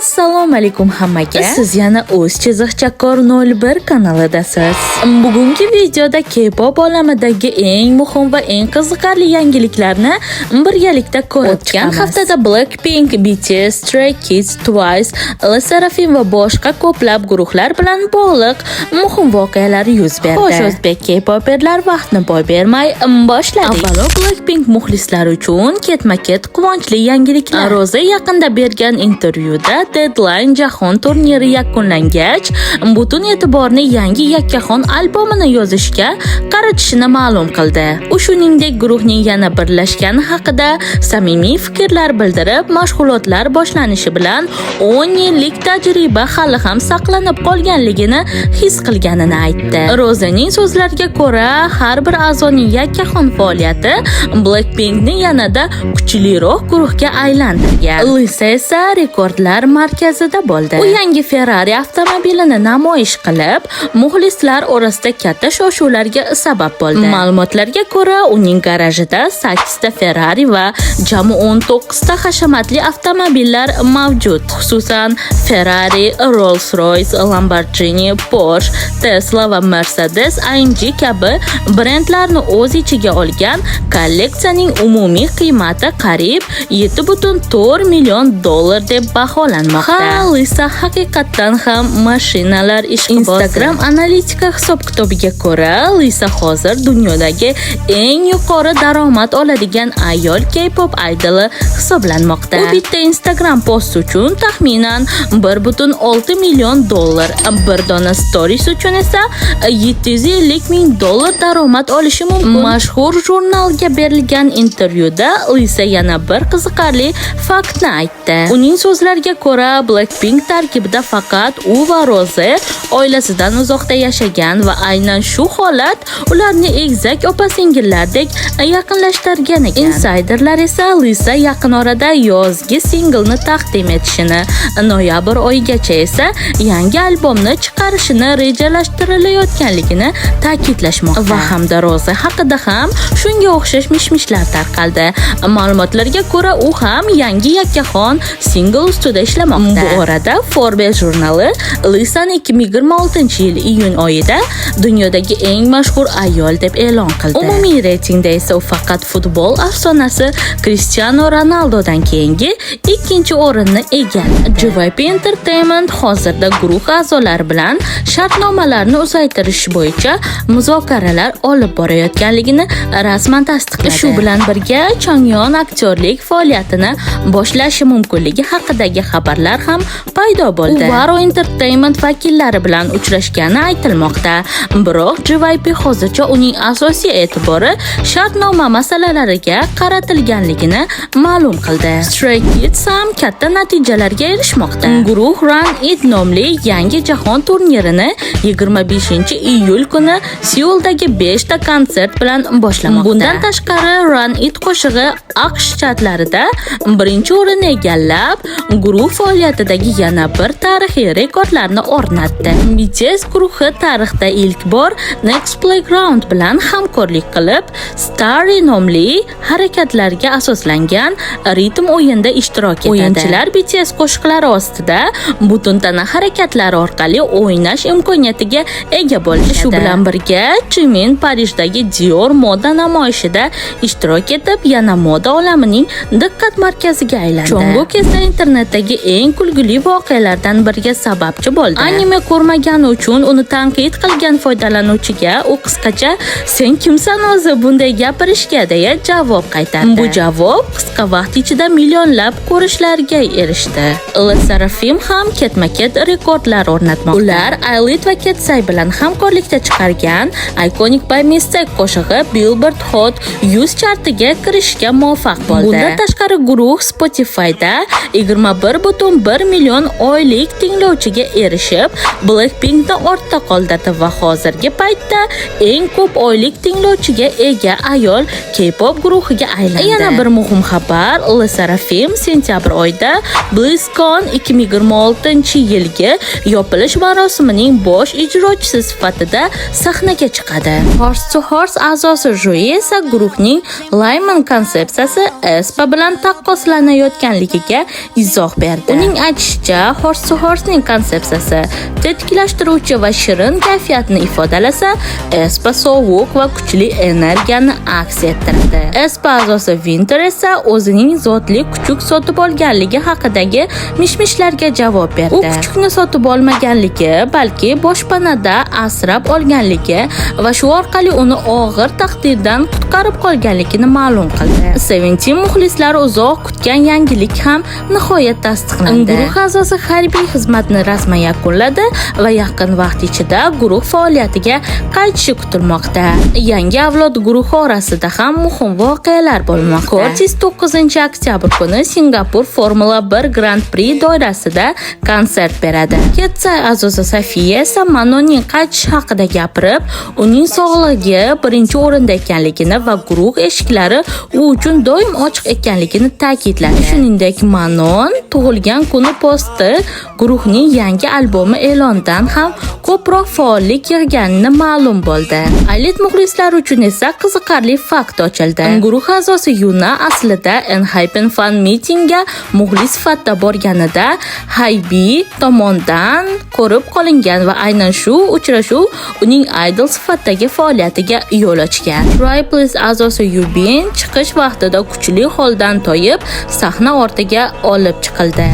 Assalomu alaykum hammaga. Siz yana o'z chiziqchakor 01 kanalidasiz. Bugungi videoda K-pop olamidagi eng muhim va eng qiziqarli yangiliklarni birgalikda ko'rib chiqamiz. O'tgan haftada Blackpink, BTS, Stray Kids, Twice, LE SSERAFIM va boshqa ko'plab guruhlar bilan bog'liq muhim voqealar yuz berdi. Xo'sh, o'zbek K-poperlar vaqtni boy bermay boshladik. Avvalo Blackpink muxlislari uchun ketma-ket quvonchli yangiliklar. Roza yaqinda bergan intervyuda Deadline jahon turniri yakunlangach, butun e'tiborni yangi yakkaxon albomini yozishga qaratishini ma'lum qildi. U shuningdek guruhning yana birlashgani haqida samimiy fikrlar bildirib, mashg'ulotlar boshlanishi bilan 10 yillik tajriba hali ham saqlanib qolganligini his qilganini aytdi. Rozaning so'zlariga ko'ra, har bir a'zoning yakkaxon faoliyati Blackpinkni yanada kuchliroq guruhga aylantirgan. Lisa esa rekordlar markazida bo'ldi. U yangi Ferrari avtomobilini namoyish qilib, muxlislar orasida katta shov-shuvlarga sabab bo'ldi. Ma'lumotlarga ko'ra, uning garajida 8 ta Ferrari va jami 19 ta hashamatli avtomobillar mavjud. Xususan, Ferrari, Rolls-Royce, Lamborghini, Porsche, Tesla va Mercedes AMG kabi brendlarni o'z ichiga olgan kolleksiyaning umumiy qiymati qariyb $7.4 million deb baholanmoqda. Lisa haqiqatdan ham mashinalar ishqibozi. Instagram analitika hisob-kitobiga ko'ra, Lisa hozir dunyodagi eng yuqori daromad oladigan ayol K-pop idoli hisoblanmoqda. U bitta Instagram post uchun taxminan $1.6 million, bir dona stories uchun esa $750 ming daromad olishi mumkin. Mashhur jurnalga berilgan intervyuda Lisa yana bir qiziqarli faktni aytdi. Uning so'zlariga ko'ra, Blackpink tarkibida faqat u va Rose oilasidan uzoqda yashagan va aynan shu holat ularni egizak opa-singillardek yaqinlashtirgan ekan. Insiderlar esa Lisa yaqin orada yozgi singlni taqdim etishini, noyabr oyigacha esa yangi albomni chiqarishini rejalashtirilayotganligini ta'kidlashmoqda. Va hamda Rose haqida ham shunga o'xshash mishmishlar tarqaldi. Ma'lumotlarga ko'ra, u ham yangi yakkaxon single ustida ishlamoqda. Bu orada Forbes jurnali Lisani 2026-yil iyun oyida dunyodagi eng mashhur ayol deb e'lon qildi. Umumiy reytingda esa u faqat futbol afsonasi Cristiano Ronaldodan keyingi ikkinchi o'rinni egalladi. JYP Entertainment hozirda guruh a'zolari bilan shartnomalarni uzaytirish bo'yicha muzokaralar olib borayotganligini rasman tasdiqladi. Shu bilan birga Changyeon aktyorlik faoliyatini boshlashi mumkinligi haqidagi xabarlar ham paydo bo'ldi. U Varo Entertainment vakillari bilan uchrashgani aytilmoqda. Biroq JYP hozircha uning asosiy e'tibori shartnoma masalalariga qaratilganligini ma'lum qildi. Stray Kids ham katta natijalarga erishmoqda. Guruh Run It nomli yangi jahon turnirini 25-iyul kuni Seuldagi 5 ta konsert bilan boshlamoqda. Bundan tashqari Run It qo'shig'i AQSh chatlarida birinchi o'rinni egallab, guruh faoliyatidagi yana bir tarixiy rekordlarni o'rnatdi. BTS guruhi tarixda ilk bor Next Playground bilan hamkorlik qilib, Starry nomli harakatlarga asoslangan ritm o'yinda ishtirok etadi. O'yinchilar BTS qo'shiqlari ostida butun tana harakatlari orqali o'ynash imkoniyatiga ega bo'ladi. Shu bilan birga Jimin Parijdagi Dior moda namoyishida ishtirok etib, yana moda olamining diqqat markaziga aylandi. Jungkook esa internetdagi eng kulgili voqealardan biriga sababchi bo'ldi. Anime ko'rmagani uchun uni tanqid qilgan foydalanuvchiga u qisqacha "Sen kimsan o'zi bunday gapirishga?" deya javob qaytardi. Bu javob qisqa vaqt ichida millionlab ko'rishlarga erishdi. LE SSERAFIM ham ketma-ket rekordlar o'rnatmoqda. Ular Aylit va Ketsay bilan hamkorlikda chiqargan Iconic by Mistake qo'shig'i Billboard Hot 100 chartiga kirishga muvaffaq bo'ldi. Bundan tashqari guruh Spotify'da 21.1 million oylik tinglovchiga erishib, Blackpink'dan ortda qoldirdi va hozirgi paytda eng ko'p oylik tinglovchiga ega ayol K-pop guruhiga aylandi. Yana bir muhim xabar, Le Sserafim sentyabr oyida BlizzCon 2026-yilgi yopilish marosimining bosh ijrochisi sifatida sahnaga chiqadi. Horse to Horse a'zosi Joey esa guruhning Layman konsepsiyasi aespa bilan taqqoslanayotganligiga izoh berdi. Uning aytishicha, Horse to Horse'ning konsepsiyasi tetiklashtiruvchi va shirin kayfiyatni ifodalasa, aespa sovuq va kuchli energiyani aks ettiradi. aespa a'zosi Winter esa o'zining zotli kuchuk sotib olganligi haqidagi mishmishlarga javob berdi. U kuchukni sotib olmaganligi, balki boshpanada asrab olganligi va shu orqali uni og'ir taqdirdan qutqarib qolganligini ma'lum qildi. Seventeen muxlislari uzoq kutgan yangilik ham nihoyat tasdiqlandi. Guruh a'zosi harbiy xizmatni rasman yakunladi va yaqin vaqt ichida guruh faoliyatiga qaytishi kutilmoqda. Yangi avlod guruhi orasida ham muhim voqealar bo'lmoqda. Curtis 9-oktyabr kuni Singapur Formula 1 Grand Prix doirasida konsert beradi. Ketsay a'zosi Safiya esa Manoning qaytishi haqida gapirib, uning sog'ligi birinchi o'rinda ekanligini va guruh eshiklari u uchun doim ochiq ekanligini ta'kidladi. Shuningdek, Manon tug'ilgan kuni posti guruhning yangi albomi e'lonidan ham ko'proq faollik yig'ganini ma'lum bo'ldi. Elit muxlislar uchun esa qiziqarli fakt ochildi. Guruh a'zosi Yuna aslida Enhypen Fan Meetingga muxlis sifatida borganida Hybe tomonidan ko'rib qolingan va aynan shu uchrashuv uning idol sifatidagi faoliyatiga yo'l ochgan. Try Please a'zosi Yubin chiqish vaqtida kuchli holdan toyib sahna ortiga olib chiqildi.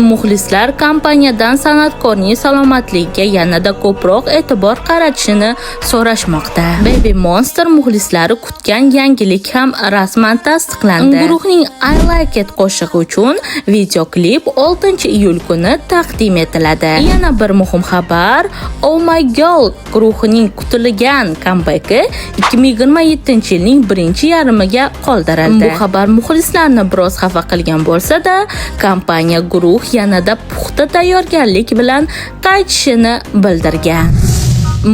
Muxlislar kompaniyadan san'atkorning salomatligiga yanada ko'proq e'tibor qaratishini so'rashmoqda. Baby Monster muxlislari kutgan yangilik ham rasman tasdiqlandi. Guruhning I Like It qo'shig'i uchun videoklip 6-iyul kuni taqdim etiladi. Yana bir muhim xabar, Oh My Girl guruhining kutilgan kambeki 2027-yilning birinchi yarmiga qoldirildi. Bu xabar muxlislarni biroz xafa qilgan bo'lsa-da, kompaniya guruh yanada puxta tayyorgarlik bilan qaytishini bildirgan.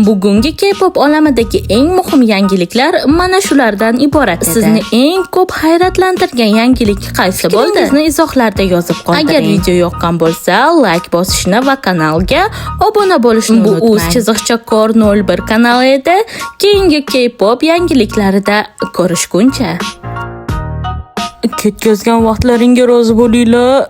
Bugungi K-pop olamidagi eng muhim yangiliklar mana shulardan iborat edi. Sizni eng ko'p hayratlantirgan yangilik qaysi bo'ldi? Sizni izohlarda yozib qoldiring. Agar video yoqqan bo'lsa, like bosishni va kanalga obuna bo'lishni unutmang. Bu @_kor01 kanali edi. Keyingi K-pop yangiliklarida ko'rishguncha. Ketkazgan vaqtlaringga rozi bo'linglar.